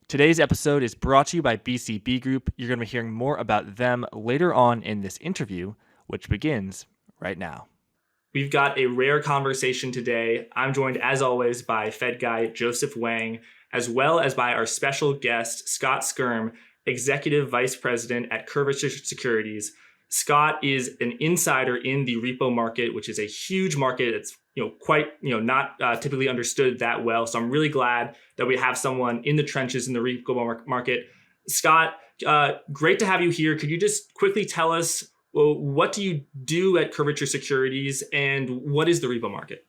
Today's episode is brought to you by BCB Group. You're going to be hearing more about them later on in this interview, which begins right now. We've got a rare conversation today. I'm joined, as always, by Fed guy Joseph Wang, as well as by our special guest, Scott Skyrm, Executive Vice President at Curvature Securities. Scott is an insider in the repo market, which is a huge market. It's quite not typically understood that well. So I'm really glad that we have someone in the trenches in the repo market. Scott, great to have you here. Could you just quickly tell us, what do you do at Curvature Securities and what is the repo market?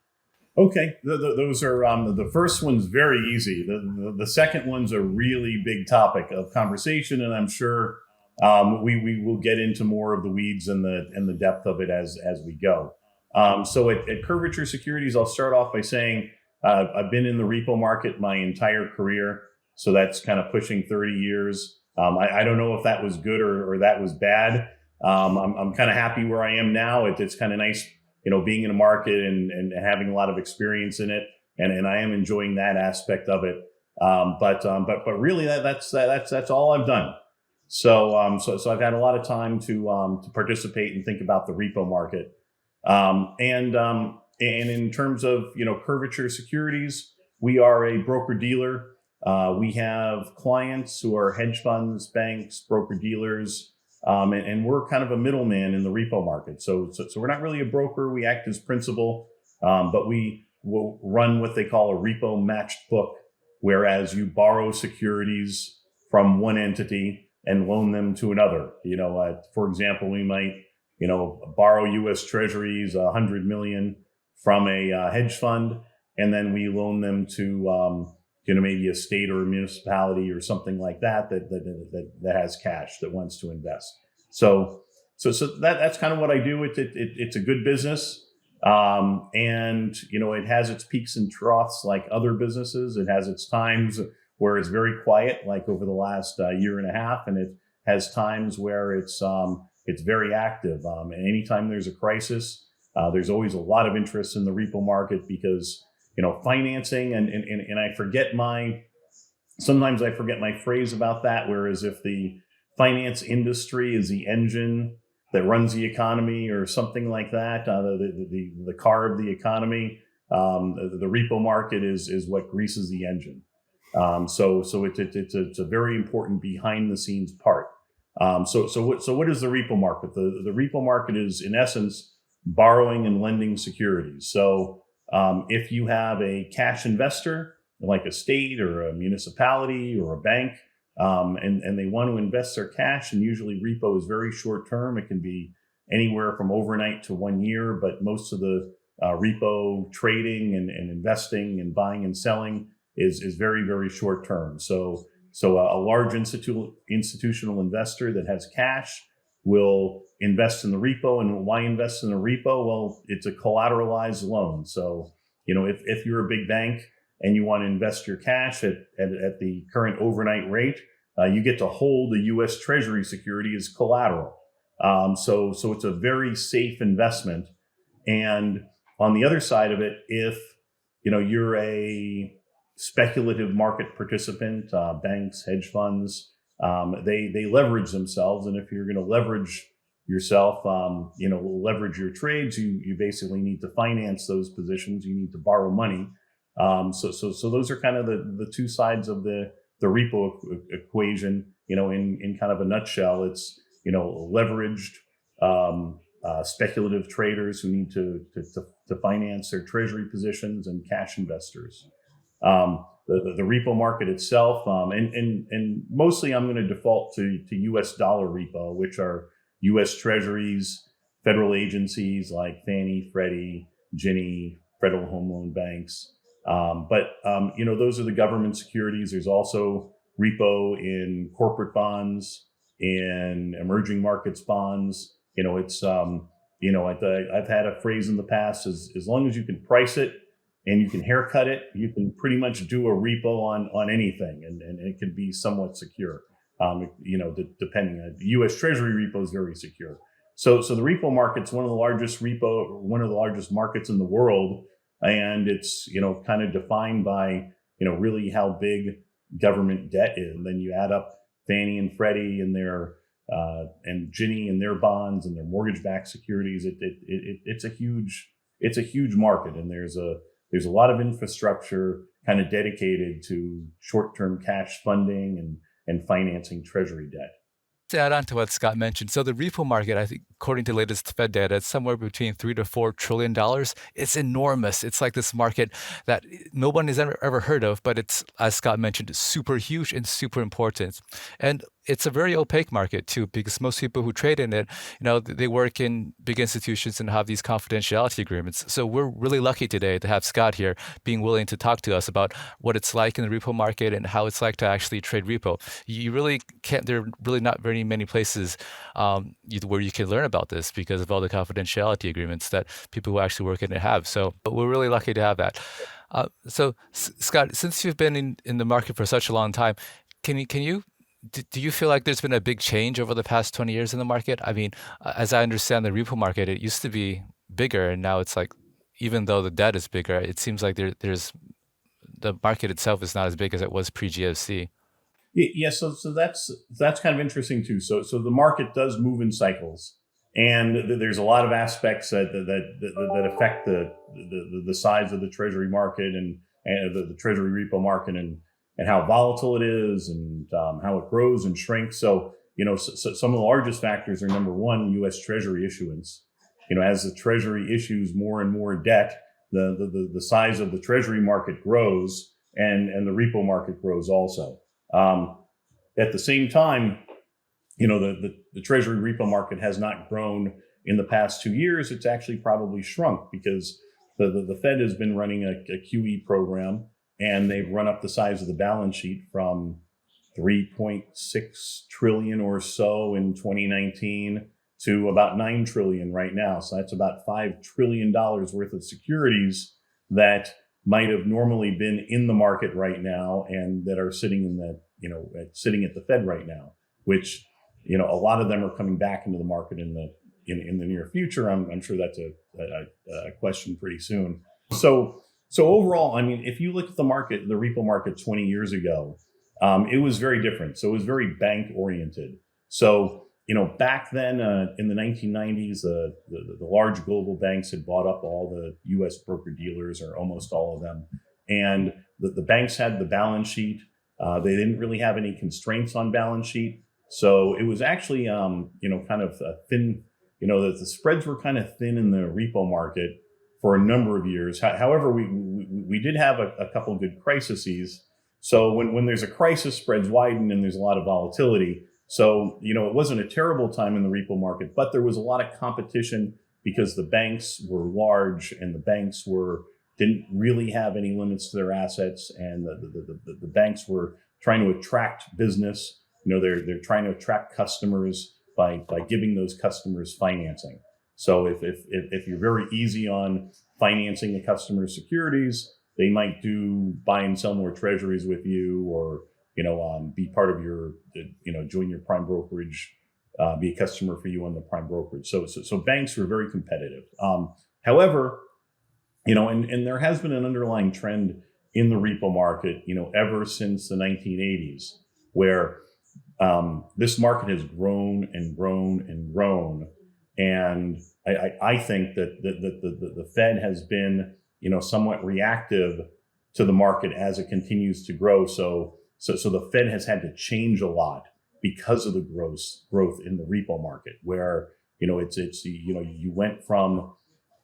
Okay, those are the first one's very easy. The second one's a really big topic of conversation, and I'm sure we will get into more of the weeds and the depth of it as we go. So at Curvature Securities, I'll start off by saying I've been in the repo market my entire career, so that's kind of pushing 30 years. I don't know if that was good or that was bad. I'm kind of happy where I am now. It's kind of nice, being in a market and having a lot of experience in it, and I am enjoying that aspect of it. But really, that's all I've done. So I've had a lot of time to participate and think about the repo market. And in terms of Curvature Securities, we are a broker dealer. We have clients who are hedge funds, banks, broker dealers. And we're kind of a middleman in the repo market. So we're not really a broker. We act as principal, but we will run what they call a repo matched book, whereas you borrow securities from one entity and loan them to another. For example, we might, borrow U.S. Treasuries, $100 million from a hedge fund, and then we loan them to maybe a state or a municipality or something like that has cash that wants to invest. So that's kind of what I do. It's a good business, and it has its peaks and troughs like other businesses. It has its times where it's very quiet, like over the last year and a half, and it has times where it's very active. And anytime there's a crisis, there's always a lot of interest in the repo market because financing and sometimes I forget my phrase about that. Whereas if the finance industry is the engine that runs the economy or something like that, the car of the economy, the repo market is what greases the engine. So it's a very important behind the scenes part. So what is the repo market? The repo market is in essence borrowing and lending securities. So if you have a cash investor like a state or a municipality or a bank, and they want to invest their cash, and usually repo is very short term. It can be anywhere from overnight to 1 year, but most of the repo trading and investing and buying and selling is very, very short term. So a large institutional investor that has cash will invest in the repo. And why invest in a repo? Well, it's a collateralized loan. So, if you're a big bank and you want to invest your cash at the current overnight rate, you get to hold a U.S. Treasury security as collateral. So it's a very safe investment. And on the other side of it, if you're a speculative market participant, banks, hedge funds, they leverage themselves. And if you're going to leverage yourself, leverage your trades, you basically need to finance those positions. You need to borrow money. So those are kind of the two sides of the repo equation. In kind of a nutshell, it's leveraged speculative traders who need to finance their treasury positions, and cash investors. The repo market itself, and mostly I'm going to default to U.S. dollar repo, which are U.S. Treasuries, federal agencies like Fannie, Freddie, Ginnie, Federal Home Loan Banks. But those are the government securities. There's also repo in corporate bonds, in emerging markets bonds. I've had a phrase in the past: as long as you can price it and you can haircut it, you can pretty much do a repo on anything, and it can be somewhat secure. Depending on U.S. Treasury repo is very secure. So the repo market's one of the largest markets in the world, and it's kind of defined by really how big government debt is. And then you add up Fannie and Freddie and their and Ginnie and their bonds and their mortgage-backed securities. It's a huge market, and there's a lot of infrastructure kind of dedicated to short-term cash funding and financing Treasury debt. To add on to what Scott mentioned, so the repo market, I think, according to latest Fed data, it's somewhere between $3 to $4 trillion. It's enormous. It's like this market that no one has ever heard of, but it's, as Scott mentioned, super huge and super important. And it's a very opaque market too, because most people who trade in it, they work in big institutions and have these confidentiality agreements. So we're really lucky today to have Scott here, being willing to talk to us about what it's like in the repo market and how it's like to actually trade repo. You really can't. There are really not very many places where you can learn about this because of all the confidentiality agreements that people who actually work in it have. So we're really lucky to have that. So Scott, since you've been in the market for such a long time, do you feel like there's been a big change over the past 20 years in the market? I mean, as I understand the repo market, it used to be bigger, and now it's like, even though the debt is bigger, it seems like there's the market itself is not as big as it was pre-GFC. Yeah, so that's kind of interesting too. So the market does move in cycles, and there's a lot of aspects that affect the size of the Treasury market and the Treasury repo market and how volatile it is and how it grows and shrinks. So some of the largest factors are, number one, U.S. Treasury issuance. As the Treasury issues more and more debt, the size of the Treasury market grows, and the repo market grows also. At the same time, the Treasury repo market has not grown in the past 2 years. It's actually probably shrunk because the Fed has been running a QE program, and they've run up the size of the balance sheet from 3.6 trillion or so in 2019 to about 9 trillion right now. So that's about $5 trillion worth of securities that might have normally been in the market right now and that are sitting sitting at the Fed right now, which, a lot of them are coming back into the market in the near future. I'm sure that's a question pretty soon. So overall, I mean, if you look at the market, the repo market 20 years ago, it was very different. So it was very bank oriented. So, back then in the 1990s, the large global banks had bought up all the U.S. broker dealers, or almost all of them. And the banks had the balance sheet. They didn't really have any constraints on balance sheet. So it was actually, kind of thin, the spreads were kind of thin in the repo market for a number of years. However, we did have a couple of good crises. So when there's a crisis, spreads widen and there's a lot of volatility. So, it wasn't a terrible time in the repo market, but there was a lot of competition because the banks were large and the banks didn't really have any limits to their assets, and the banks were trying to attract business. They're trying to attract customers by giving those customers financing. So if you're very easy on financing a customer's securities, they might do buy and sell more treasuries with you, or be part of your, join your prime brokerage, be a customer for you on the prime brokerage. So banks were very competitive. However, and there has been an underlying trend in the repo market, ever since the 1980s, where this market has grown and grown and grown. And I think that the Fed has been, somewhat reactive to the market as it continues to grow. So the Fed has had to change a lot because of the growth in the repo market, where, you went from,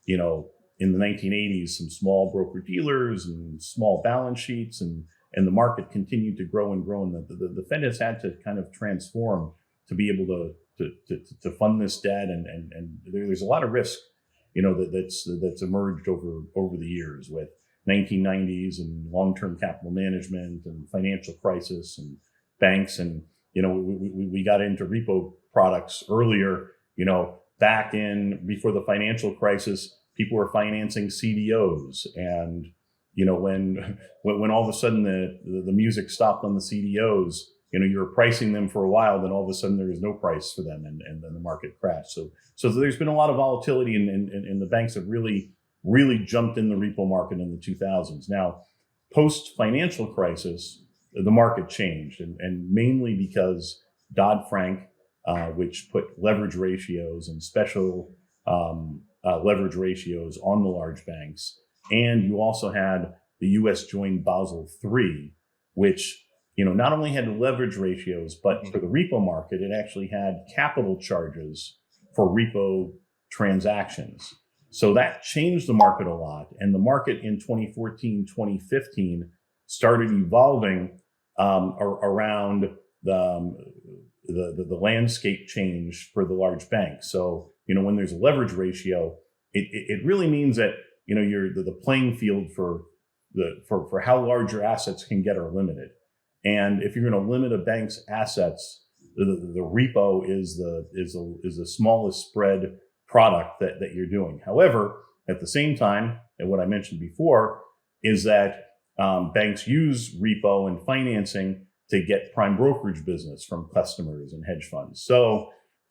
in the 1980s, some small broker dealers and small balance sheets, and the market continued to grow and grow. And the Fed has had to kind of transform to be able to fund this debt. And there's a lot of risk, that's emerged over the years with 1990s and long-term capital management and financial crisis and banks. And, we got into repo products earlier, back before the financial crisis, people were financing CDOs. And, when all of a sudden the music stopped on the CDOs, you were pricing them for a while, then all of a sudden there was no price for them, and then the market crashed. So there's been a lot of volatility, and the banks have really jumped in the repo market in the 2000s. Now, post financial crisis, the market changed, and mainly because Dodd-Frank, which put leverage ratios and special leverage ratios on the large banks. And you also had the U.S. joined Basel III, which, not only had leverage ratios, but for the repo market, it actually had capital charges for repo transactions. So that changed the market a lot. And the market in 2014, 2015 started evolving around the landscape change for the large banks. So, when there's a leverage ratio, it really means that, you're the playing field for how large your assets can get are limited. And if you're going to limit a bank's assets, the repo is the smallest spread product that you're doing. However, at the same time, and what I mentioned before, is that banks use repo and financing to get prime brokerage business from customers and hedge funds. So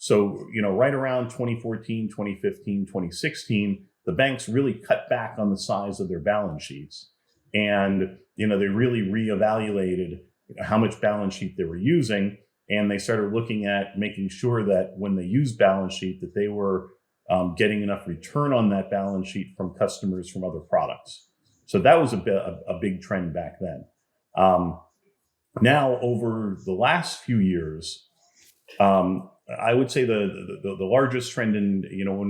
right around 2014, 2015, 2016, the banks really cut back on the size of their balance sheets. And, they really reevaluated how much balance sheet they were using. And they started looking at making sure that when they used balance sheet, that they were getting enough return on that balance sheet from customers from other products. So that was a big trend back then. Now, over the last few years, I would say the largest trend in,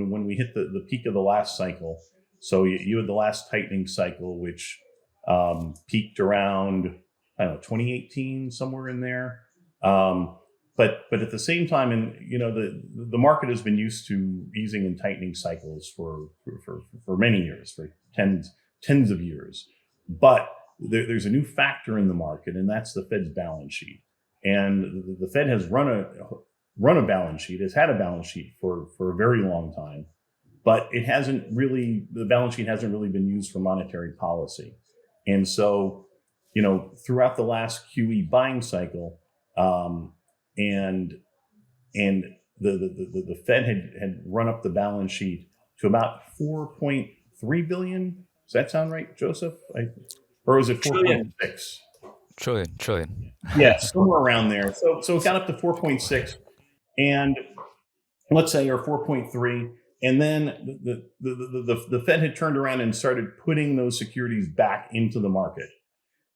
when we hit the peak of the last cycle, so you had the last tightening cycle, which peaked around, 2018, somewhere in there. But at the same time, and the market has been used to easing and tightening cycles for many years, for tens of years. But there's a new factor in the market, and that's the Fed's balance sheet. And the Fed has run a balance sheet, has had a balance sheet for a very long time, but the balance sheet hasn't really been used for monetary policy. And so, throughout the last QE buying cycle, and the Fed had run up the balance sheet to about 4.3 billion. Does that sound right, Joseph? Or is it 4.6? Trillion. Yeah, somewhere around there. So it got up to 4.6, and let's say, or 4.3, and then the Fed had turned around and started putting those securities back into the market.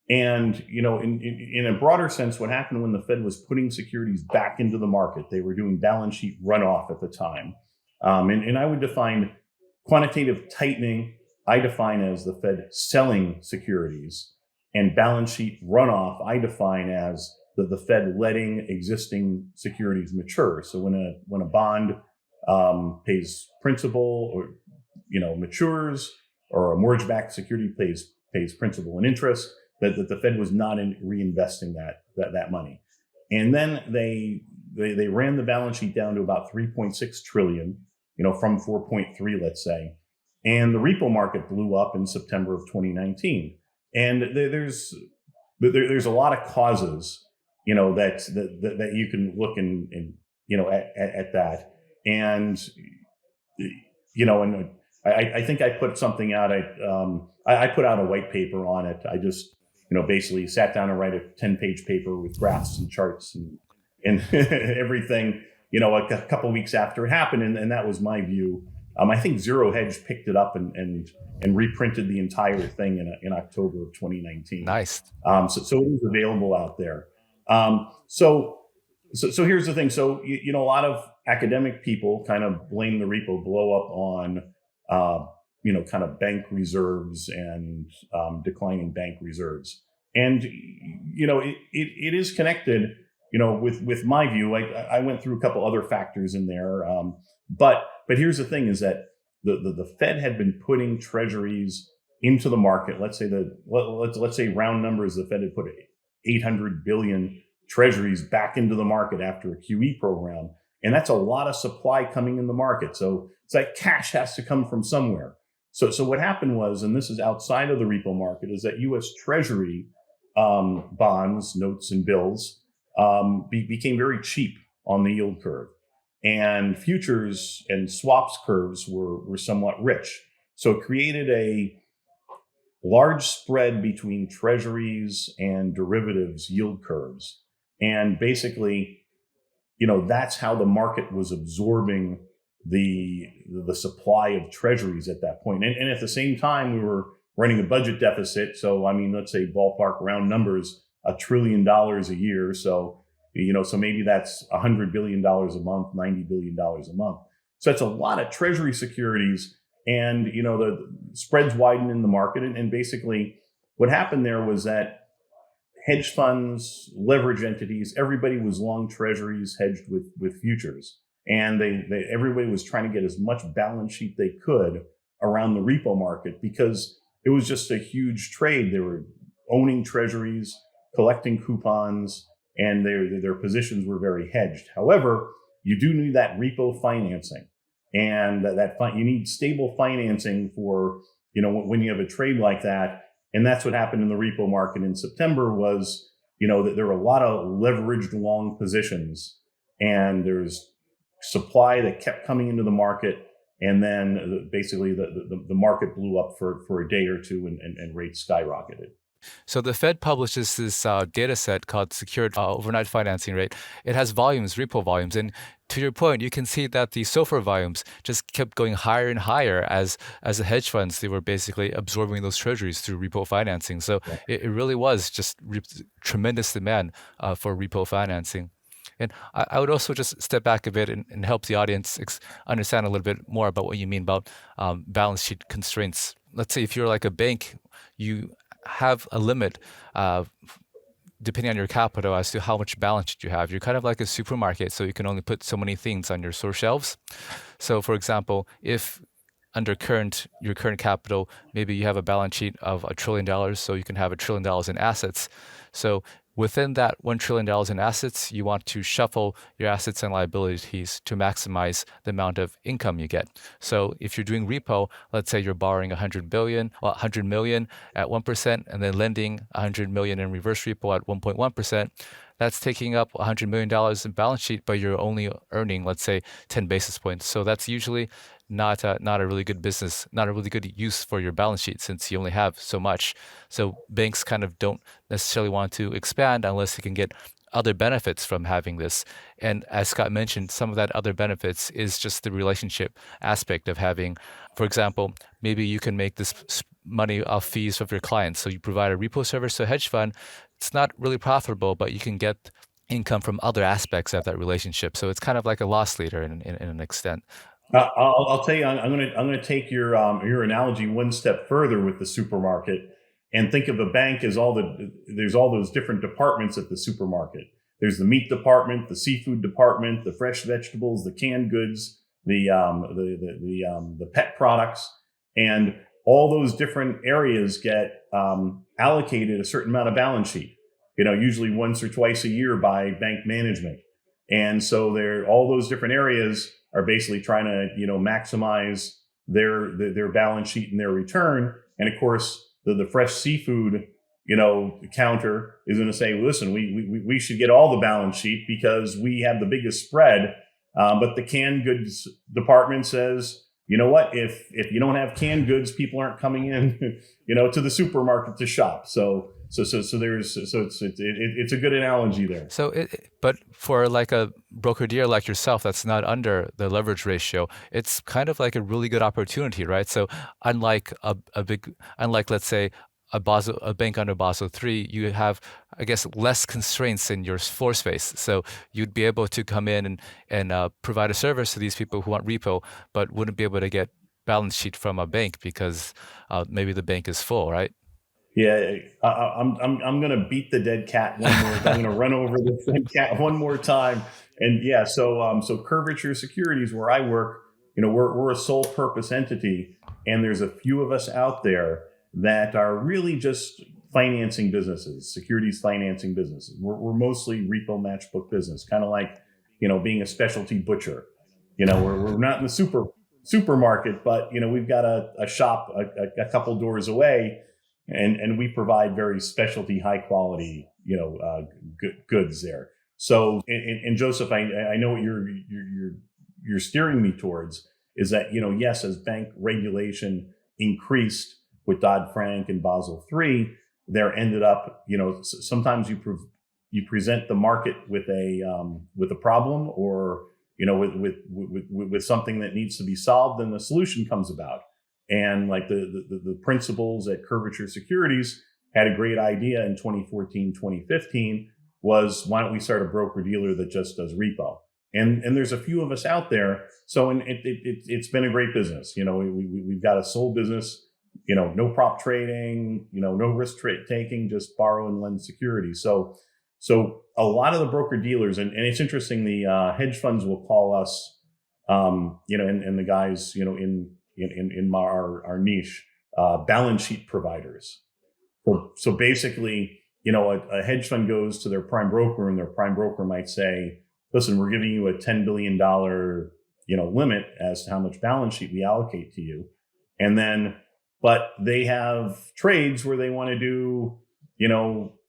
And in a broader sense, what happened when the Fed was putting securities back into the market, they were doing balance sheet runoff at the time. And I would define quantitative tightening, I define as the Fed selling securities, and balance sheet runoff, I define as the Fed letting existing securities mature. So when a bond pays principal, or matures, or a mortgage-backed security pays principal and interest, that the Fed was not reinvesting that money. And then they ran the balance sheet down to about 3.6 trillion, from 4.3, let's say. And the repo market blew up in September of 2019. And there's a lot of causes, that you can look at that. And, and I think I put something out. I put out a white paper on it. I just, basically sat down and write a 10-page paper with graphs and charts and everything, a couple of weeks after it happened. And that was my view. I think Zero Hedge picked it up and reprinted the entire thing in October of 2019. Nice. So it is available out there. So here's the thing. So, a lot of academic people kind of blame the repo blow up on, kind of bank reserves and declining bank reserves. And, it is connected, with my view. I went through a couple other factors in there. But here's the thing, is that the Fed had been putting treasuries into the market. Let's say round numbers, the Fed had put 800 billion treasuries back into the market after a QE program. And that's a lot of supply coming in the market. So it's like cash has to come from somewhere. So what happened was, and this is outside of the repo market, is that U.S. Treasury bonds, notes, and bills became very cheap on the yield curve. And futures and swaps curves were somewhat rich. So it created large spread between treasuries and derivatives yield curves. And basically, that's how the market was absorbing the supply of treasuries at that point. And at the same time, we were running a budget deficit. So, let's say ballpark round numbers, $1 trillion a year. So, so maybe that's $100 billion a month, $90 billion a month. So that's a lot of treasury securities. And, the spreads widen in the market. And basically what happened there was that hedge funds, leverage entities, everybody was long treasuries hedged with futures. And everybody was trying to get as much balance sheet they could around the repo market because it was just a huge trade. They were owning treasuries, collecting coupons, and their positions were very hedged. However, you do need that repo financing. And you need stable financing for, when you have a trade like that. And that's what happened in the repo market in September was, that there were a lot of leveraged long positions and there's supply that kept coming into the market. And then basically the market blew up for a day or two and rates skyrocketed. So the Fed publishes this data set called Secured Overnight Financing Rate. It has volumes, repo volumes. And to your point, you can see that the SOFR volumes just kept going higher and higher as the hedge funds, they were basically absorbing those treasuries through repo financing. So it really was just tremendous demand for repo financing. And I would also just step back a bit and help the audience understand a little bit more about what you mean about balance sheet constraints. Let's say if you're like a bank, you have a limit depending on your capital as to how much balance sheet you have. You're kind of like a supermarket, so you can only put so many things on your store shelves. So for example, if under your current capital, maybe you have a balance sheet of $1 trillion, so you can have $1 trillion in assets. So within that $1 trillion in assets, you want to shuffle your assets and liabilities to maximize the amount of income you get. So if you're doing repo, let's say you're borrowing $100 million at 1% and then lending $100 million in reverse repo at 1.1%, that's taking up $100 million in balance sheet, but you're only earning, let's say, 10 basis points. So that's usually not a really good business, not a really good use for your balance sheet since you only have so much. So banks kind of don't necessarily want to expand unless they can get other benefits from having this. And as Scott mentioned, some of that other benefits is just the relationship aspect of having, for example, maybe you can make this money off fees of your clients. So you provide a repo service to a hedge fund. It's not really profitable, but you can get income from other aspects of that relationship. So it's kind of like a loss leader in an extent. I'll tell you, I'm gonna take your analogy one step further with the supermarket, and think of a bank as there's all those different departments at the supermarket. There's the meat department, the seafood department, the fresh vegetables, the canned goods, the pet products, and all those different areas get allocated a certain amount of balance sheet. Usually once or twice a year by bank management, and so all those different areas are basically trying to, maximize their balance sheet and their return. And of course, the fresh seafood, counter is going to say, listen, we should get all the balance sheet because we have the biggest spread. But the canned goods department says, you know what? If you don't have canned goods, people aren't coming in, to the supermarket to shop. So it's a good analogy there. So, but for like a broker dealer like yourself, that's not under the leverage ratio. It's kind of like a really good opportunity, right? So, unlike let's say a bank under Basel III, you have, I guess, less constraints in your floor space. So you'd be able to come in and provide a service to these people who want repo, but wouldn't be able to get balance sheet from a bank because maybe the bank is full, right? Yeah, I'm gonna beat the dead cat one more. I'm gonna run over the dead cat one more time. And yeah, so Curvature Securities, where I work, we're a sole purpose entity, and there's a few of us out there that are really just financing businesses, securities financing businesses. We're mostly repo matchbook business, kind of like being a specialty butcher. We're not in the supermarket, but we've got a shop a couple doors away. And we provide very specialty, high quality, goods there. So, and Joseph, I know what you're steering me towards is that yes, as bank regulation increased, with Dodd-Frank and Basel III, there ended up, sometimes you present the market with a problem, or with something that needs to be solved, and the solution comes about. And like the principals at Curvature Securities had a great idea in 2014, 2015, was why don't we start a broker dealer that just does repo? And there's a few of us out there. So it's been a great business. We've got a sole business, no prop trading, no risk taking, just borrow and lend securities. So a lot of the broker dealers, and it's interesting, the hedge funds will call us, and the guys, in our niche, balance sheet providers. So basically, a hedge fund goes to their prime broker, and their prime broker might say, listen, we're giving you a $10 billion, limit as to how much balance sheet we allocate to you. But they have trades where they want to do,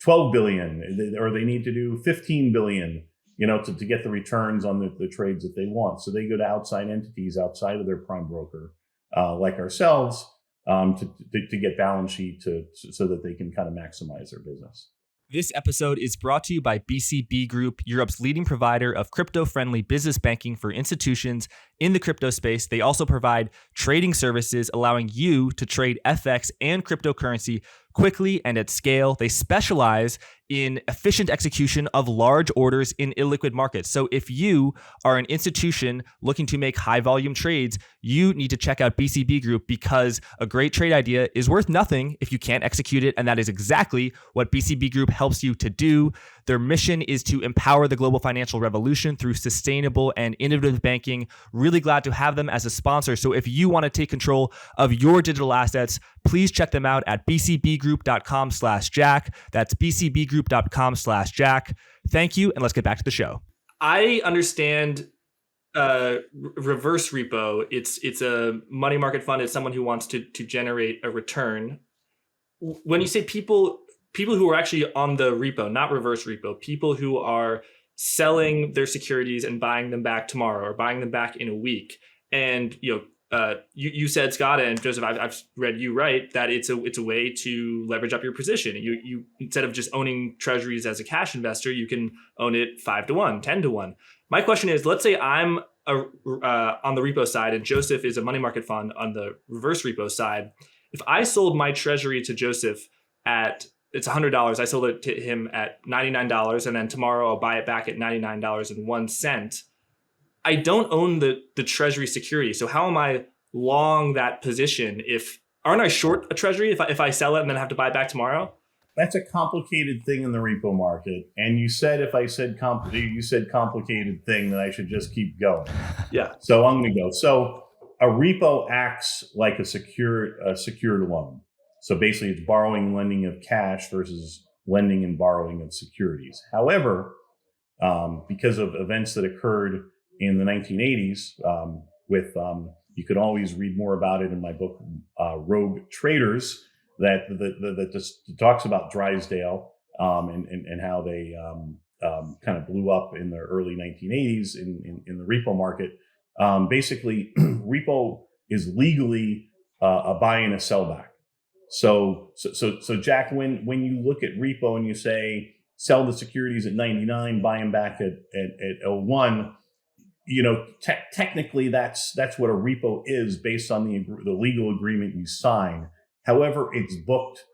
12 billion, or they need to do 15 billion, to get the returns on the trades that they want. So they go to outside entities outside of their prime broker, like ourselves, to get balance sheet so that they can kind of maximize their business. This episode is brought to you by BCB Group, Europe's leading provider of crypto-friendly business banking for institutions in the crypto space. They also provide trading services allowing you to trade FX and cryptocurrency quickly and at scale. They specialize in efficient execution of large orders in illiquid markets. So if you are an institution looking to make high volume trades, you need to check out BCB Group, because a great trade idea is worth nothing if you can't execute it. And that is exactly what BCB Group helps you to do. Their mission is to empower the global financial revolution through sustainable and innovative banking. Really glad to have them as a sponsor. So if you want to take control of your digital assets, please check them out at bcbgroup.com/Jack. That's bcbgroup.com/Jack. Thank you, and let's get back to the show. I understand reverse repo. It's a money market fund. It's someone who wants to generate a return. When you say people who are actually on the repo, not reverse repo, people who are selling their securities and buying them back tomorrow or buying them back in a week, and you said, Scott and Joseph, I've read you right, that it's a way to leverage up your position. You instead of just owning treasuries as a cash investor, you can own it 5-1, 10-1. My question is, let's say I'm on the repo side and Joseph is a money market fund on the reverse repo side. If I sold my treasury to Joseph at, it's $100, I sold it to him at $99, and then tomorrow I'll buy it back at $99.01. I don't own the treasury security. So how am I long that position? Aren't I short a treasury if I sell it and then have to buy it back tomorrow? That's a complicated thing in the repo market. And you said, if I said you said complicated thing, that I should just keep going. Yeah. So I'm going to go. So a repo acts like a secured loan. So basically it's borrowing and lending of cash versus lending and borrowing of securities. However, because of events that occurred in the 1980s, you could always read more about it in my book, Rogue Traders, that just talks about Drysdale and how they kind of blew up in the early 1980s in the repo market. Basically, repo is legally a buy and a sell back. So Jack, when you look at repo and you say sell the securities at 99, buy them back at 01, technically that's what a repo is based on the legal agreement you sign. However, it's booked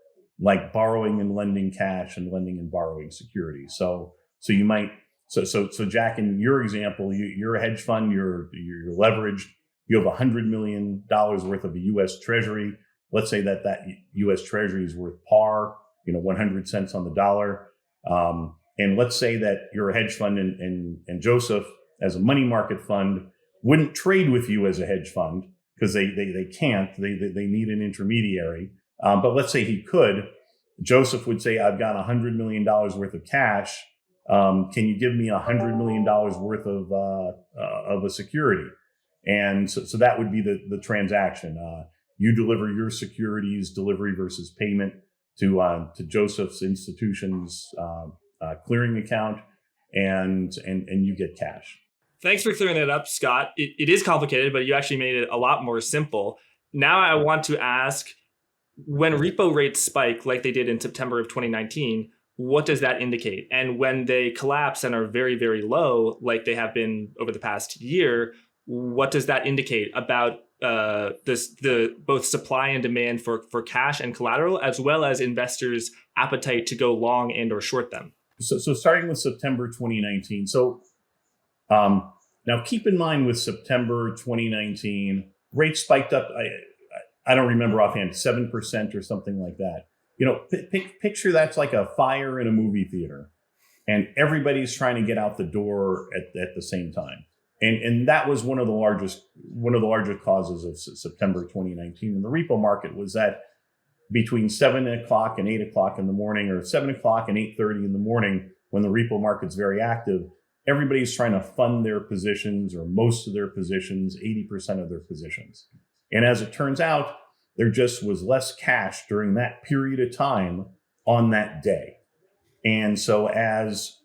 like borrowing and lending cash and lending and borrowing securities. So you might, so Jack, in your example, you're a hedge fund, you're leveraged, you have $100 million worth of a U.S. Treasury. Let's say that U.S. Treasury is worth par, 100 cents on the dollar. And let's say that you're a hedge fund and Joseph, as a money market fund, wouldn't trade with you as a hedge fund because they can't. They need an intermediary. But let's say he could. Joseph would say, I've got $100 million worth of cash. Can you give me $100 million worth of a security? And so that would be the transaction. You deliver your securities, delivery versus payment, to Joseph's institution's clearing account, and you get cash. Thanks for clearing that up, Scott. It is complicated, but you actually made it a lot more simple. Now I want to ask, when repo rates spike like they did in September of 2019, what does that indicate? And when they collapse and are very, very low, like they have been over the past year, what does that indicate about the both supply and demand for cash and collateral, as well as investors' appetite to go long and or short them? So starting with September 2019. Now keep in mind with September 2019, rates spiked up. I don't remember offhand, 7% or something like that. Picture that's like a fire in a movie theater, and everybody's trying to get out the door at the same time. And that was one of the largest causes of September 2019 in the repo market, was that between 7 o'clock and 8 o'clock in the morning, or 7 o'clock and 8:30 in the morning, when the repo market's very active, everybody's trying to fund their positions, or most of their positions, 80% of their positions. And as it turns out, there just was less cash during that period of time on that day. And so as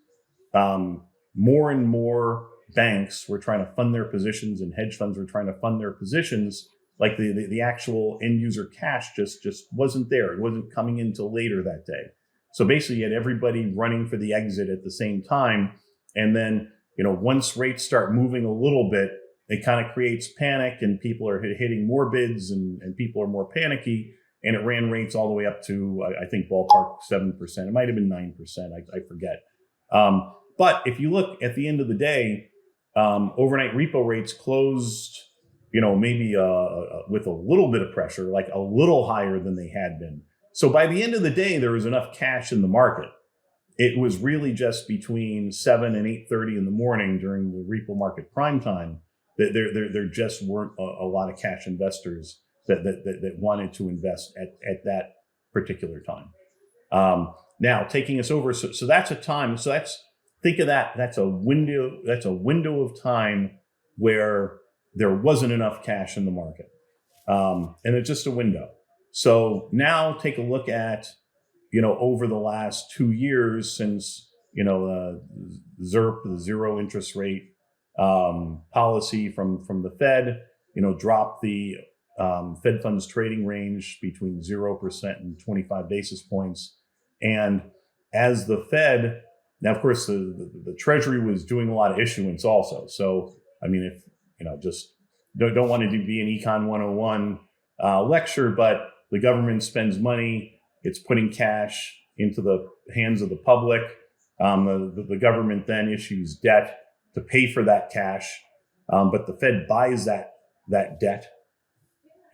more and more banks were trying to fund their positions and hedge funds were trying to fund their positions, like the actual end user cash just wasn't there. It wasn't coming in till later that day. So basically you had everybody running for the exit at the same time. And then, once rates start moving a little bit, it kind of creates panic, and people are hitting more bids, and people are more panicky. And it ran rates all the way up to, I think, ballpark 7%. It might have been 9%. I forget. But if you look at the end of the day, overnight repo rates closed, maybe with a little bit of pressure, like a little higher than they had been. So by the end of the day, there was enough cash in the market. It was really just between 7 and 8:30 in the morning during the repo market prime time that there just weren't a lot of cash investors that wanted to invest at that particular time. Now taking us over, so that's a time. So think of that. That's a window of time where there wasn't enough cash in the market, and it's just a window. So now take a look at, over the last 2 years since, ZIRP, the zero interest rate policy from the Fed, dropped the Fed funds trading range between 0% and 25 basis points. And as the Fed, now, of course, the Treasury was doing a lot of issuance also. So, I mean, if, just don't want to be an Econ 101 lecture, but the government spends money, it's putting cash into the hands of the public. The government then issues debt to pay for that cash, but the Fed buys that debt.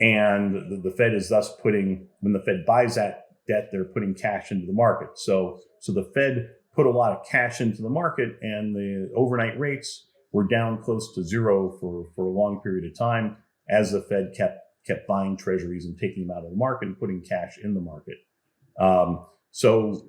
And the Fed is thus when the Fed buys that debt, they're putting cash into the market. So the Fed put a lot of cash into the market, and the overnight rates were down close to zero for a long period of time as the Fed kept buying treasuries and taking them out of the market and putting cash in the market. So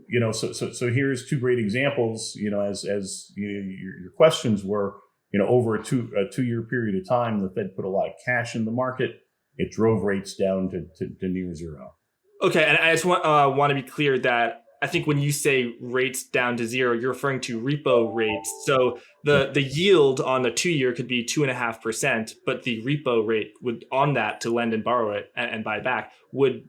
here's two great examples, as your questions were, over a two-year period of time, the Fed put a lot of cash in the market. It drove rates down to near zero. Okay, and I just want to be clear that I think when you say rates down to zero, you're referring to repo rates. So the yield on the 2-year could be 2.5%, but the repo rate would on that to lend and borrow it and buy back would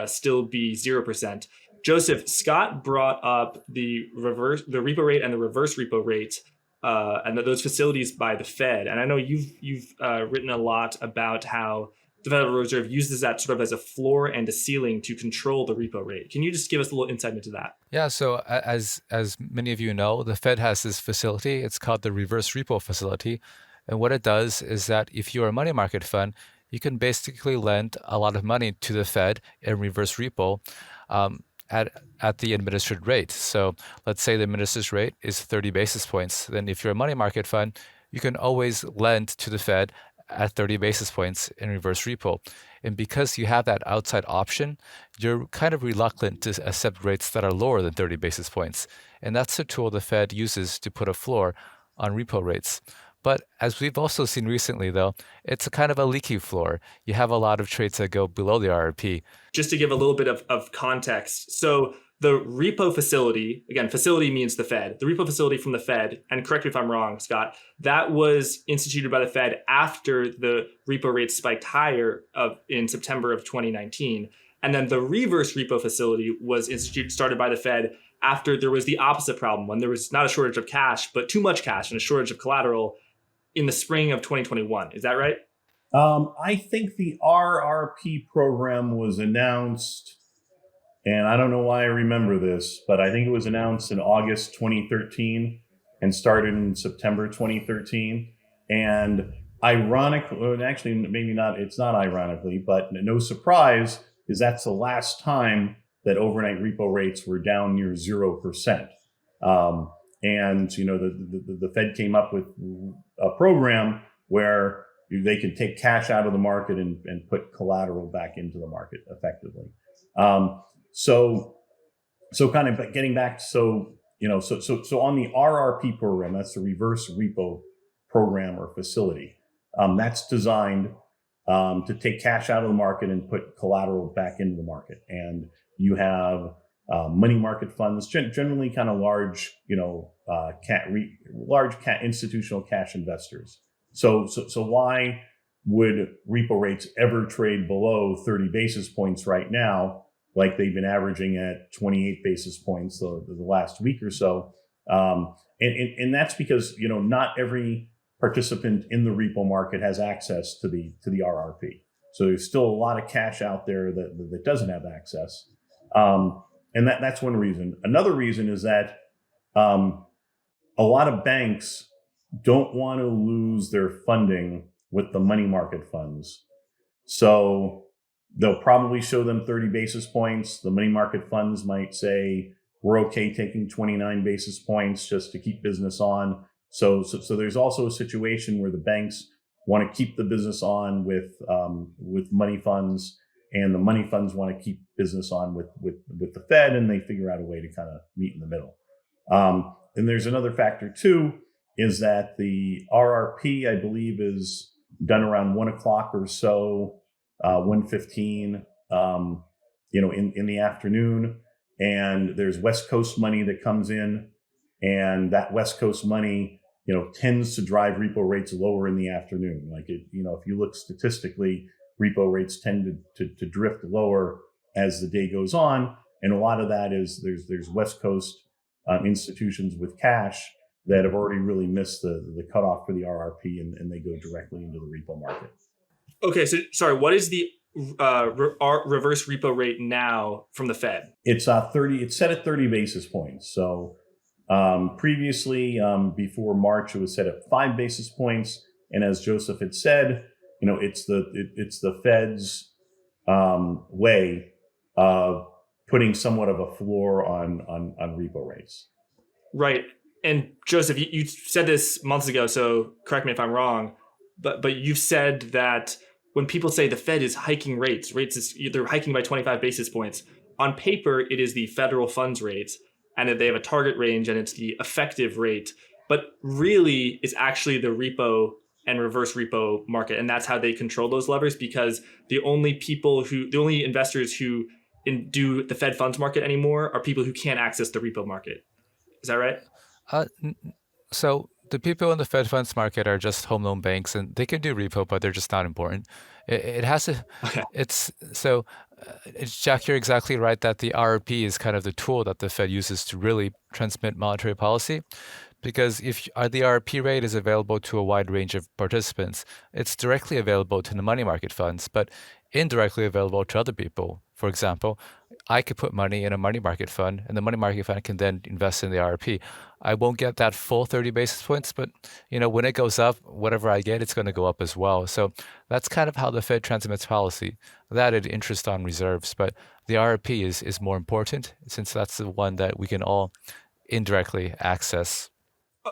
still be 0%. Joseph, Scott brought up the repo rate and the reverse repo rate and those facilities by the Fed. And I know you've written a lot about how the Federal Reserve uses that sort of as a floor and a ceiling to control the repo rate. Can you just give us a little insight into that? Yeah, so as many of you know, the Fed has this facility. It's called the reverse repo facility. And what it does is that if you're a money market fund, you can basically lend a lot of money to the Fed in reverse repo at the administered rate. So let's say the administered rate is 30 basis points. Then if you're a money market fund, you can always lend to the Fed at 30 basis points in reverse repo. And because you have that outside option, you're kind of reluctant to accept rates that are lower than 30 basis points. And that's the tool the Fed uses to put a floor on repo rates. But as we've also seen recently, though, it's a kind of a leaky floor. You have a lot of trades that go below the RRP. Just to give a little bit of context. So the repo facility, again, facility means the Fed, the repo facility from the Fed, and correct me if I'm wrong, Scott, that was instituted by the Fed after the repo rate spiked higher in September of 2019. And then the reverse repo facility was started by the Fed after there was the opposite problem, when there was not a shortage of cash, but too much cash and a shortage of collateral in the spring of 2021. Is that right? I think the RRP program was announced, and I don't know why I remember this, but I think it was announced in August 2013 and started in September 2013. And ironically, actually, maybe not, it's not ironically, but no surprise, is that's the last time that overnight repo rates were down near 0%. And, the Fed came up with a program where they could take cash out of the market and put collateral back into the market effectively. So kind of getting back, so on the RRP program, that's the reverse repo program or facility, that's designed to take cash out of the market and put collateral back into the market. And you have money market funds, generally kind of large, institutional cash investors. So why would repo rates ever trade below 30 basis points right now, like they've been averaging at 28 basis points the last week or so? And that's because, not every participant in the repo market has access to the RRP. So there's still a lot of cash out there that doesn't have access. And that's one reason. Another reason is that a lot of banks don't want to lose their funding with the money market funds. So they'll probably show them 30 basis points. The money market funds might say, we're okay taking 29 basis points just to keep business on. So there's also a situation where the banks want to keep the business on with money funds, and the money funds want to keep business on with the Fed, and they figure out a way to kind of meet in the middle. And there's another factor too, is that the RRP, I believe, is done around 1 o'clock or so, 1:15, in the afternoon. And there's West Coast money that comes in, and that West Coast money, tends to drive repo rates lower in the afternoon. Like if you look statistically, repo rates tend to drift lower as the day goes on. And a lot of that is there's West Coast institutions with cash that have already really missed the cutoff for the RRP, and they go directly into the repo market. Okay, so sorry, what is the reverse repo rate now from the Fed? It's 30. It's set at 30 basis points. So previously, before March, it was set at 5 basis points. And as Joseph had said, it's the Fed's way of putting somewhat of a floor on repo rates. Right. And Joseph, you said this months ago, so correct me if I'm wrong, but you've said that when people say the Fed is hiking rates they're hiking by 25 basis points. On paper, it is the federal funds rate, and that they have a target range, and it's the effective rate. But really, it's actually the repo and reverse repo market, and that's how they control those levers, because the only investors who do the Fed funds market anymore are people who can't access the repo market. Is that right? So the people in the Fed funds market are just home loan banks, and they can do repo, but they're just not important. It has to. Okay. Jack, you're exactly right that the RRP is kind of the tool that the Fed uses to really transmit monetary policy. Because if the RRP rate is available to a wide range of participants, it's directly available to the money market funds, but indirectly available to other people. For example, I could put money in a money market fund, and the money market fund can then invest in the RRP. I won't get that full 30 basis points, but when it goes up, whatever I get, it's going to go up as well. So that's kind of how the Fed transmits policy. That and interest on reserves, but the RRP is more important, since that's the one that we can all indirectly access.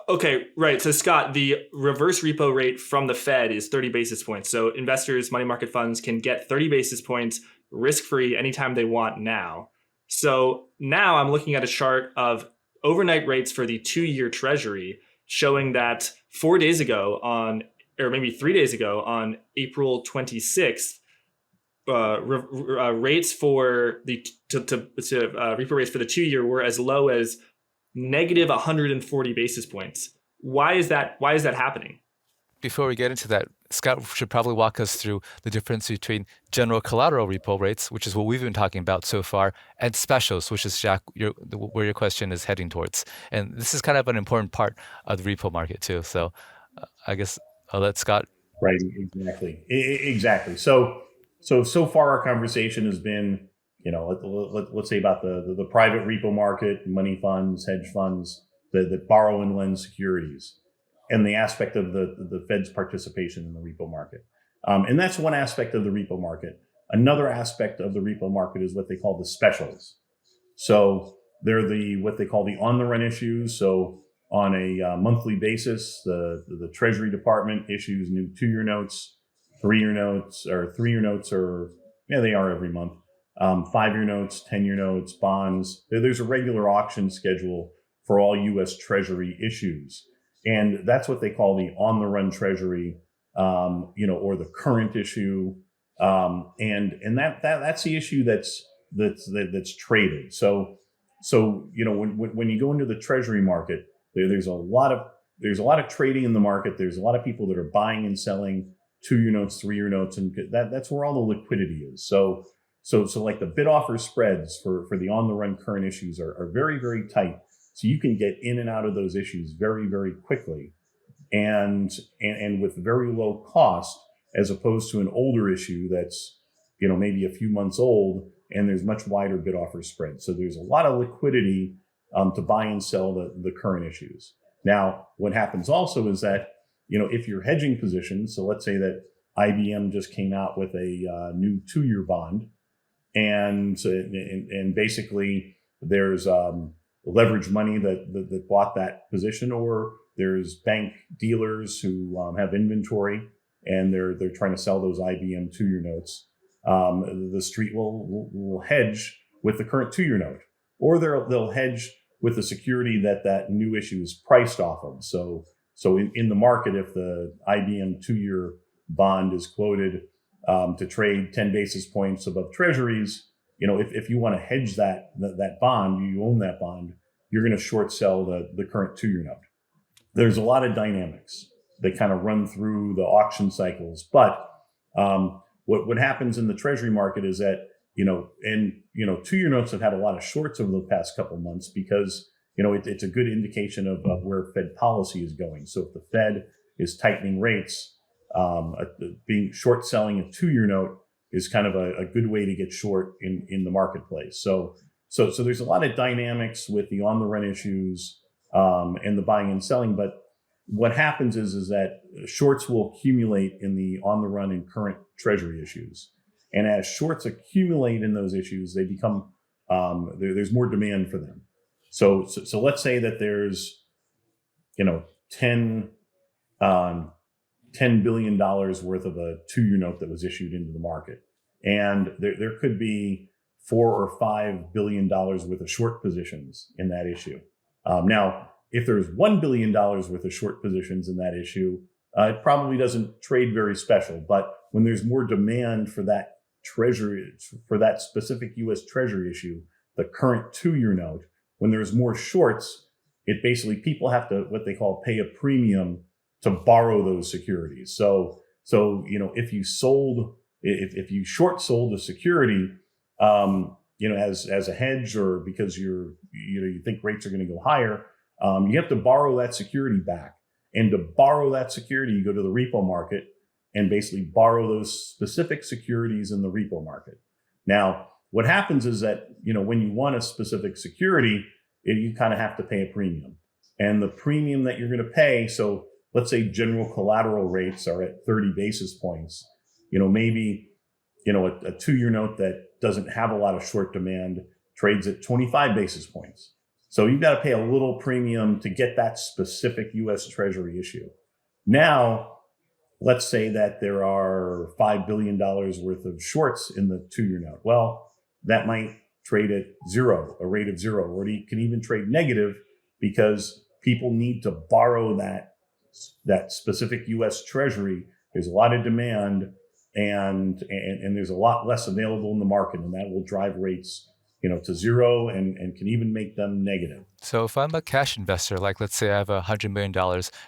Okay, right. So Scott, the reverse repo rate from the Fed is 30 basis points. So investors, money market funds can get 30 basis points risk-free anytime they want now. So now I'm looking at a chart of overnight rates for the 2-year Treasury, showing that 4 days ago or maybe 3 days ago on April 26th, rates for the repo rates for the 2-year were as low as negative 140 basis points. Why is that happening? before we get into that, Scott should probably walk us through the difference between general collateral repo rates, which is what we've been talking about so far, and specials, which is, Jack, where your question is heading towards. And this is kind of an important part of the repo market too. So I guess I'll let Scott. Right, exactly. So far our conversation has been, let's say about the private repo market, money funds, hedge funds that borrow and lend securities, and the aspect of the Fed's participation in the repo market. And that's one aspect of the repo market. Another aspect of the repo market is what they call the specials. So they're what they call the on-the-run issues. So on a monthly basis, the Treasury Department issues new 2-year notes, 3-year notes, or 3-year notes, they are every month. 5-year notes, 10-year notes, bonds. There's a regular auction schedule for all U.S. Treasury issues. And that's what they call the on-the-run Treasury, or the current issue. And that's the issue that's traded. So when you go into the Treasury market, there's a lot of trading in the market. There's a lot of people that are buying and selling 2-year notes, 3-year notes, and that's where all the liquidity is. So like the bid offer spreads for the on-the-run current issues are very, very tight. So you can get in and out of those issues very, very quickly, and with very low cost, as opposed to an older issue that's maybe a few months old, and there's much wider bid offer spread. So there's a lot of liquidity to buy and sell the current issues. Now, what happens also is that if you're hedging positions, so let's say that IBM just came out with a new 2-year bond, and basically there's leverage money that bought that position, or there's bank dealers who have inventory and they're trying to sell those IBM 2-year notes. The street will hedge with the current 2-year note, or they'll hedge with the security that new issue is priced off of. So in the market, if the IBM 2-year bond is quoted to trade 10 basis points above treasuries, if you want to hedge that bond, you own that bond, you're going to short sell the current 2-year note. There's a lot of dynamics that kind of run through the auction cycles. But what happens in the Treasury market is that, 2-year notes have had a lot of shorts over the past couple of months because, it's a good indication of where Fed policy is going. So if the Fed is tightening rates, being short selling a 2-year note is kind of a good way to get short in the marketplace. So there's a lot of dynamics with the on-the-run issues and the buying and selling. But what happens is that shorts will accumulate in the on-the-run and current Treasury issues. And as shorts accumulate in those issues, they become there's more demand for them. So let's say that there's $10 billion worth of a 2-year note that was issued into the market, and there could be $4 or $5 billion worth of short positions in that issue. Now, if there's $1 billion worth of short positions in that issue, it probably doesn't trade very special. But when there's more demand for that Treasury, for that specific U.S. Treasury issue, the current 2-year note, when there's more shorts, it basically people have to what they call pay a premium to borrow those securities. So if you short sold a security, as a hedge, or because you think rates are going to go higher, you have to borrow that security back. And to borrow that security, you go to the repo market and basically borrow those specific securities in the repo market. Now, what happens is that, when you want a specific security, you kind of have to pay a premium. And the premium that you're going to pay, so let's say general collateral rates are at 30 basis points, maybe, a 2-year note that doesn't have a lot of short demand trades at 25 basis points. So you've got to pay a little premium to get that specific U.S. Treasury issue. Now, let's say that there are $5 billion worth of shorts in the 2-year note. Well, that might trade at zero, a rate of zero, or it can even trade negative because people need to borrow that specific U.S. Treasury. There's a lot of demand, and there's a lot less available in the market, and that will drive rates to zero and can even make them negative. So if I'm a cash investor, like let's say I have $100 million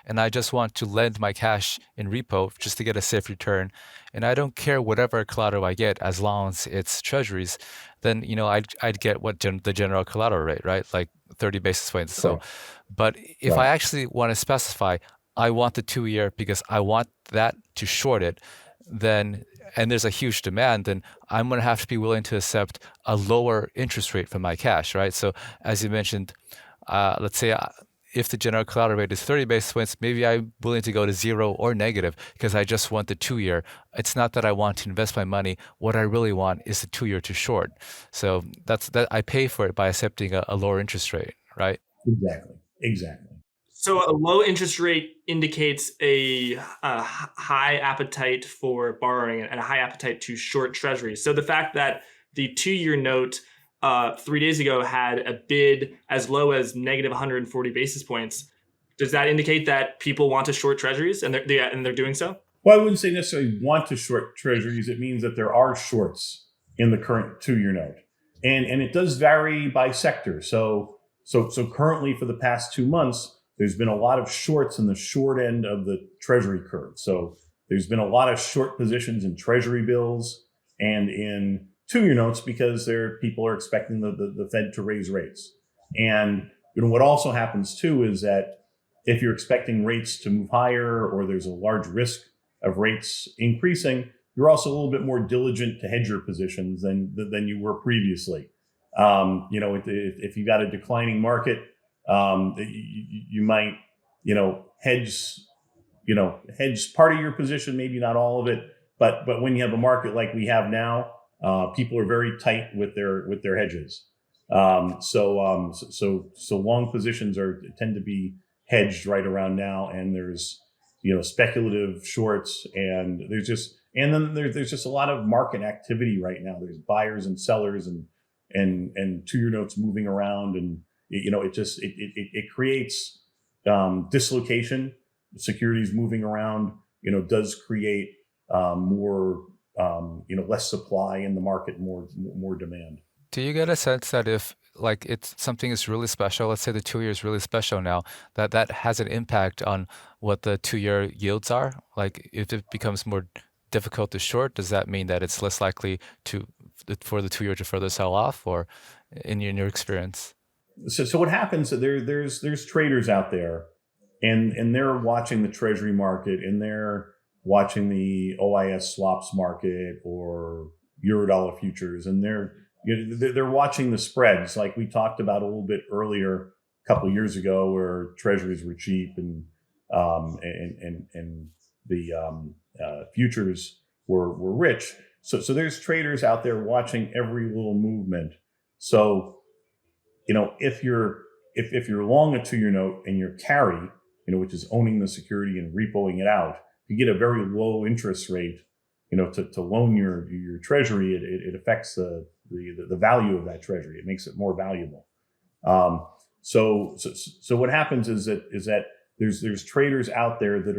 and I just want to lend my cash in repo just to get a safe return, and I don't care whatever collateral I get as long as it's treasuries, then I'd get what the general collateral rate, right? Like 30 basis points. So, but if I Right. actually want to specify, I want the 2-year because I want that to short it, then and there's a huge demand, then I'm going to have to be willing to accept a lower interest rate for my cash, right? So as you mentioned, let's say if the general collateral rate is 30 basis points, maybe I'm willing to go to zero or negative because I just want the 2-year. It's not that I want to invest my money. What I really want is the 2-year to short. So that I pay for it by accepting a lower interest rate, right? Exactly. So a low interest rate indicates a high appetite for borrowing and a high appetite to short treasuries. So the fact that the 2-year note 3 days ago had a bid as low as negative 140 basis points, does that indicate that people want to short treasuries and they're doing so? Well, I wouldn't say necessarily want to short treasuries. It means that there are shorts in the current 2-year note, and it does vary by sector. So currently, for the past 2 months, there's been a lot of shorts in the short end of the Treasury curve. So there's been a lot of short positions in Treasury bills and in 2-year notes because people are expecting the Fed to raise rates. And what also happens too is that if you're expecting rates to move higher or there's a large risk of rates increasing, you're also a little bit more diligent to hedge your positions than you were previously. If you got a declining market, you might, hedge part of your position, maybe not all of it, but when you have a market like we have now, people are very tight with their hedges. So long positions tend to be hedged right around now, and there's speculative shorts, and there's just a lot of market activity right now. There's buyers and sellers and 2-year notes moving around, and it creates dislocation. Securities moving around, does create more, less supply in the market, more demand. Do you get a sense that if something is really special, let's say the 2-year is really special now, that has an impact on what the 2-year yields are? Like if it becomes more difficult to short, does that mean that it's less likely for the 2-year to further sell off, or in your experience? So what happens? There's traders out there, and they're watching the Treasury market, and they're watching the OIS swaps market or Eurodollar futures, and they're watching the spreads, like we talked about a little bit earlier, a couple of years ago, where Treasuries were cheap and the futures were rich. So there's traders out there watching every little movement. So if you're long a 2-year note and you're carry, which is owning the security and repoing it out, you get a very low interest rate, to loan your treasury. It affects the value of that treasury. It makes it more valuable. So what happens is that there's traders out there that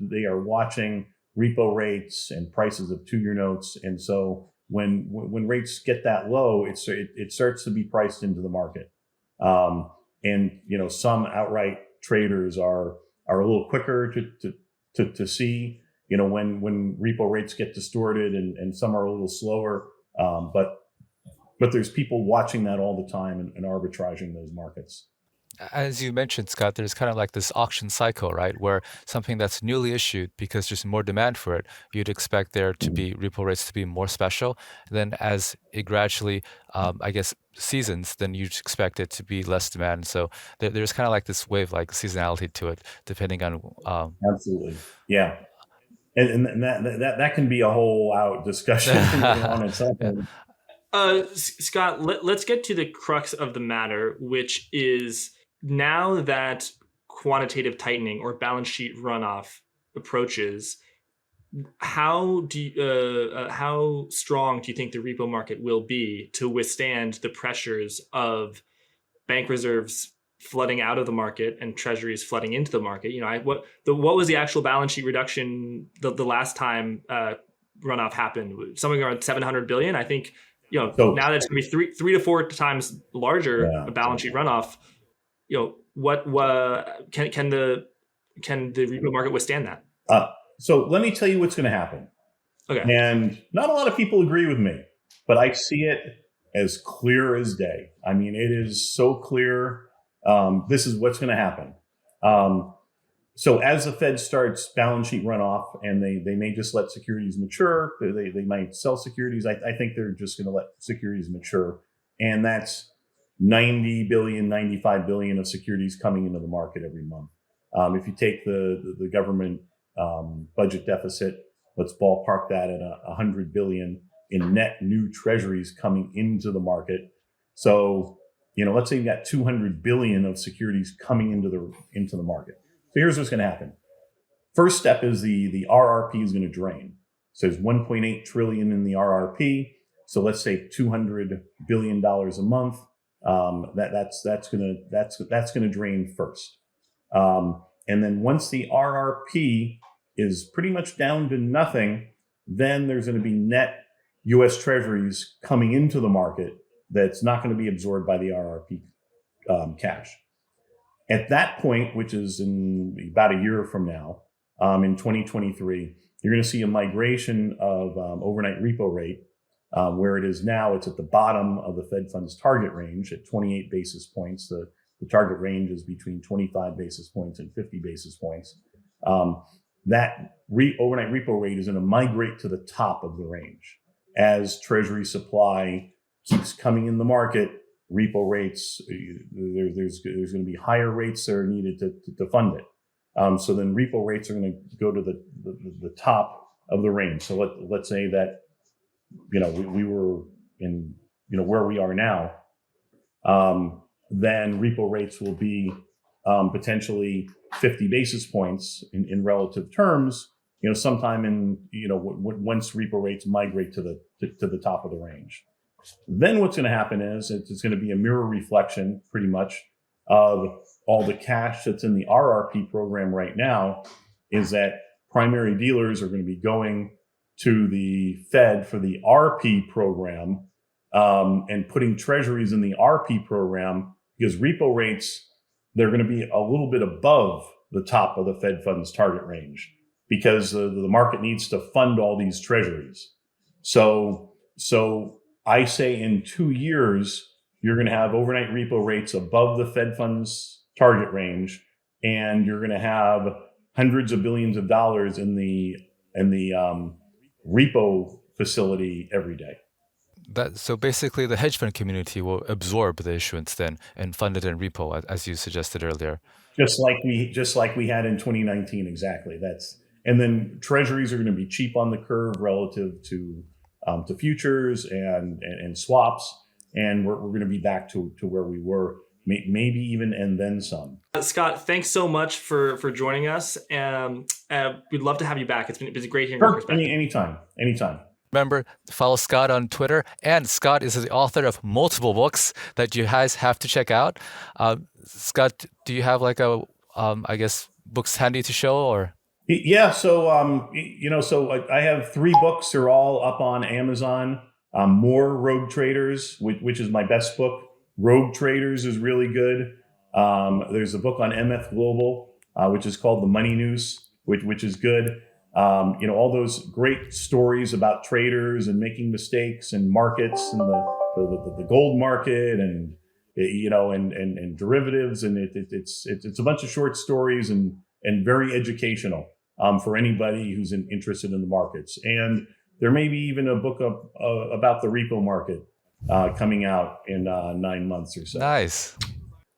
they are watching repo rates and prices of 2-year notes, and so when rates get that low, it starts to be priced into the market. And some outright traders are a little quicker to see when repo rates get distorted, and some are a little slower. But there's people watching that all the time and arbitraging those markets. As you mentioned, Scott, there's kind of like this auction cycle, right? Where something that's newly issued, because there's more demand for it, you'd expect there to be repo rates to be more special. Then as it gradually, seasons, then you'd expect it to be less demand. So there's kind of like this wave, like seasonality to it, depending on. Absolutely. Yeah. And that can be a whole out discussion on its own. Scott, let's get to the crux of the matter, which is, now that quantitative tightening or balance sheet runoff approaches, how strong do you think the repo market will be to withstand the pressures of bank reserves flooding out of the market and treasuries flooding into the market? What was the actual balance sheet reduction the last time runoff happened? Something around 700 billion. I think So now that it's going to be three to four times larger, a balance sheet runoff, what can the repo market withstand that? So let me tell you what's going to happen. Okay. And not a lot of people agree with me, but I see it as clear as day. I mean, it is so clear. This is what's going to happen. So as the Fed starts balance sheet runoff, and they may just let securities mature, they might sell securities. I think they're just going to let securities mature. And that's 90 billion, 95 billion of securities coming into the market every month. If you take the government budget deficit, let's ballpark that at 100 billion in net new treasuries coming into the market. So, let's say you got 200 billion of securities coming into the market. So here's what's going to happen. First step is the RRP is going to drain. So there's 1.8 trillion in the RRP. So let's say $200 billion a month. That's going to drain first. And then once the RRP is pretty much down to nothing, then there's going to be net U.S. Treasuries coming into the market that's not going to be absorbed by the RRP cash. At that point, which is in about a year from now, in 2023, you're going to see a migration of overnight repo rate, where it is now. It's at the bottom of the Fed funds target range at 28 basis points. The target range is between 25 basis points and 50 basis points. That overnight repo rate is going to migrate to the top of the range. As Treasury supply keeps coming in the market, repo rates, there's going to be higher rates that are needed to fund it. So then repo rates are going to go to the top of the range. So let's say that, we were in, where we are now, then repo rates will be potentially 50 basis points in relative terms, sometime in, once repo rates migrate to the top of the range. Then what's going to happen is it's going to be a mirror reflection, pretty much, of all the cash that's in the RRP program right now, is that primary dealers are going to be going to the Fed for the RP program, and putting treasuries in the RP program, because repo rates, they're going to be a little bit above the top of the Fed funds target range, because the market needs to fund all these treasuries. So I say in 2 years, you're going to have overnight repo rates above the Fed funds target range, and you're going to have hundreds of billions of dollars in the repo facility every day. So basically, the hedge fund community will absorb the issuance then and fund it in repo, as you suggested earlier. Just like we had in 2019, exactly. And then treasuries are going to be cheap on the curve relative to futures and swaps, and we're going to be back to where we were, maybe even and then some. Scott, thanks so much for joining us. We'd love to have you back. It's been great hearing your perspective. Anytime. Remember, follow Scott on Twitter, and Scott is the author of multiple books that you guys have to check out. Scott, do you have books handy to show, or? Yeah, so I have 3 books. They're all up on Amazon. More Rogue Traders, which is my best book. Rogue Traders is really good. There's a book on MF Global, which is called The Money Noose, which is good. All those great stories about traders and making mistakes and markets and the gold market and derivatives, and it's a bunch of short stories and very educational for anybody who's interested in the markets. And there may be even a book about the repo market coming out in 9 months or so. Nice.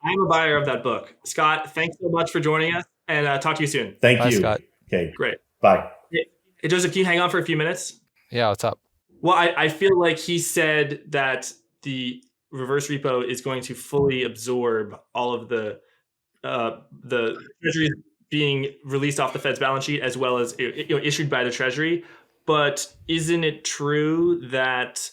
I'm a buyer of that book. Scott, thanks so much for joining us, and talk to you soon. Thank you, Scott. Okay, great. Bye. Hey, Joseph, can you hang on for a few minutes? Yeah, what's up? Well, I feel like he said that the reverse repo is going to fully absorb all of the treasuries being released off the Fed's balance sheet, as well as issued by the Treasury. But isn't it true that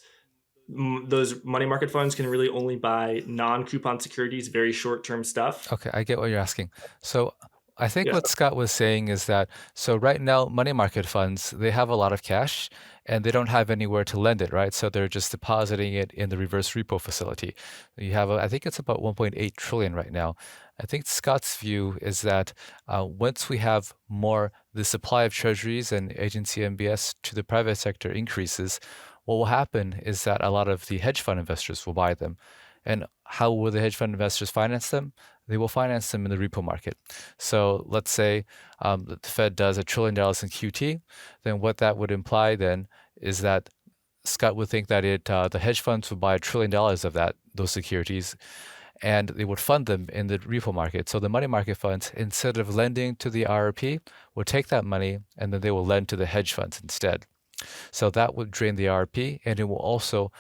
those money market funds can really only buy non-coupon securities, very short-term stuff? Okay, I get what you're asking. So I think Yeah. what Scott was saying is that so right now, money market funds, they have a lot of cash and they don't have anywhere to lend it, right? So they're just depositing it in the reverse repo facility. You have, I think it's about 1.8 trillion right now. I think Scott's view is that once we have more, the supply of treasuries and agency MBS to the private sector increases, what will happen is that a lot of the hedge fund investors will buy them. And how will the hedge fund investors finance them? They will finance them in the repo market. So let's say the Fed does $1 trillion in QT, then what that would imply then is that Scott would think that the hedge funds would buy $1 trillion of those securities, and they would fund them in the repo market. So the money market funds, instead of lending to the RRP, will take that money and then they will lend to the hedge funds instead. So that would drain the RRP, and it will also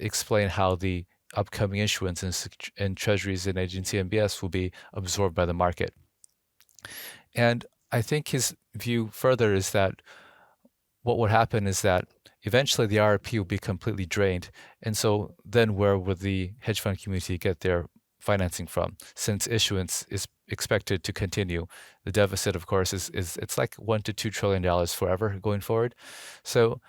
explain how the upcoming issuance in treasuries and agency MBS will be absorbed by the market. And I think his view further is that what would happen is that eventually the RRP will be completely drained. And so then where would the hedge fund community get their financing from? Since issuance is expected to continue, the deficit, of course, is it's like $1 to $2 trillion forever going forward. So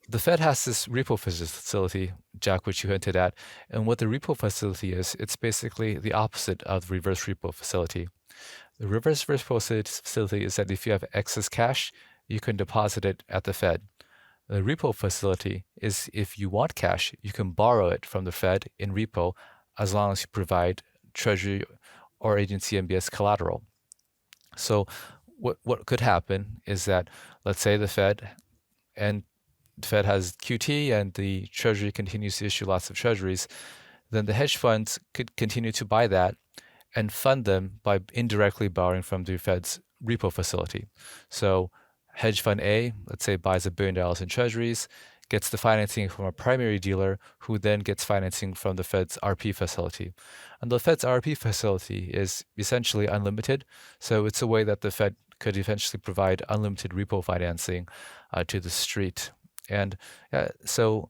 the Fed has this repo facility, Jack, which you hinted at. And what the repo facility is, it's basically the opposite of the reverse repo facility. The reverse repo facility is that if you have excess cash, you can deposit it at the Fed. The repo facility is if you want cash, you can borrow it from the Fed in repo as long as you provide Treasury or agency MBS collateral. So what could happen is that, let's say the Fed has QT and the Treasury continues to issue lots of treasuries, then the hedge funds could continue to buy that and fund them by indirectly borrowing from the Fed's repo facility. So hedge fund A, let's say, buys $1 billion in treasuries, gets the financing from a primary dealer who then gets financing from the Fed's RP facility. And the Fed's RP facility is essentially unlimited. So it's a way that the Fed could eventually provide unlimited repo financing to the street. And so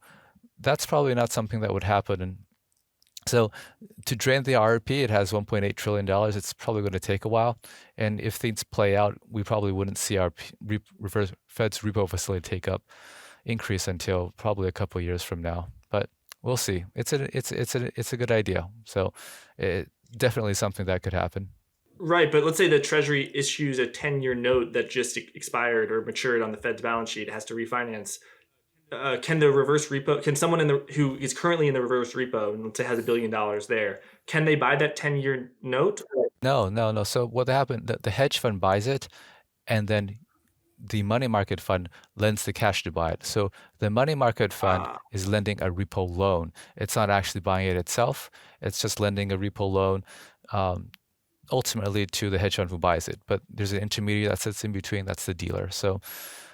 that's probably not something that would happen. And so to drain the RRP, it has $1.8 trillion. It's probably going to take a while. And if things play out, we probably wouldn't see our Fed's repo facility increase until probably a couple of years from now. But we'll see. It's a good idea. So it definitely something that could happen. Right, but let's say the Treasury issues a 10-year note that just expired or matured on the Fed's balance sheet, has to refinance. Can the reverse repo? Can someone who is currently in the reverse repo and let's say has $1 billion there? Can they buy that 10-year note? No. So what happened? The hedge fund buys it, and then the money market fund lends the cash to buy it. So the money market fund is lending a repo loan. It's not actually buying it itself. It's just lending a repo loan. Ultimately to the hedge fund who buys it. But there's an intermediary that sits in between, that's the dealer. So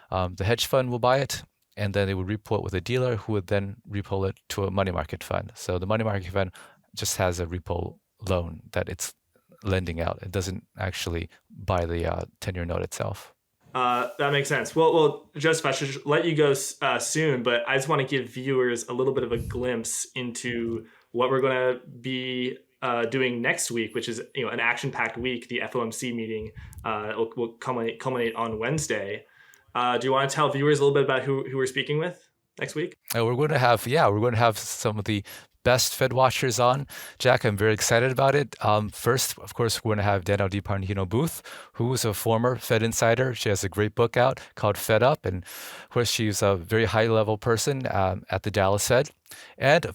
the hedge fund will buy it, and then they would repo it with a dealer who would then repo it to a money market fund. So the money market fund just has a repo loan that it's lending out. It doesn't actually buy the 10-year note itself. That makes sense. Well, Joseph, I should let you go soon, but I just want to give viewers a little bit of a glimpse into what we're going to be doing next week, which is an action-packed week. The FOMC meeting will culminate on Wednesday. Do you want to tell viewers a little bit about who we're speaking with next week? We're going to have some of the best Fed watchers on. Jack, I'm very excited about it. First, of course, we're going to have Danielle DiMartino Booth, who is a former Fed insider. She has a great book out called Fed Up, and of course, she's a very high-level person at the Dallas Fed. And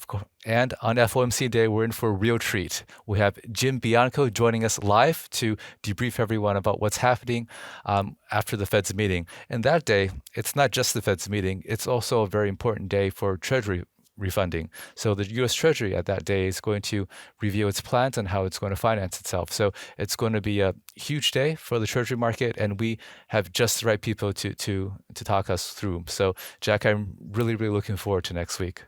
on FOMC Day, we're in for a real treat. We have Jim Bianco joining us live to debrief everyone about what's happening after the Fed's meeting. And that day, it's not just the Fed's meeting, it's also a very important day for Treasury refunding. So the U.S. Treasury at that day is going to review its plans and how it's going to finance itself. So it's going to be a huge day for the Treasury market, and we have just the right people to talk us through. So Jack, I'm really, really looking forward to next week.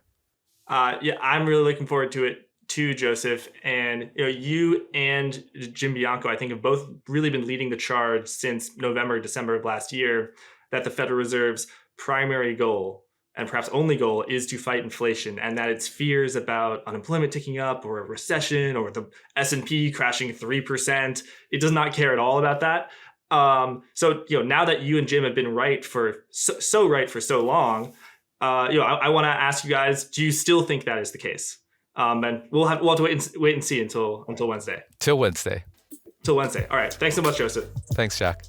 Yeah, I'm really looking forward to it too, Joseph. And you and Jim Bianco, I think, have both really been leading the charge since November, December of last year that the Federal Reserve's primary goal and perhaps only goal is to fight inflation, and that its fears about unemployment ticking up or a recession or the S&P crashing 3%, it does not care at all about that. So now that you and Jim have been right for so long, I want to ask you guys: do you still think that is the case? And we'll have to wait and see until Wednesday. Till Wednesday. Till Wednesday. All right. Thanks so much, Joseph. Thanks, Jack.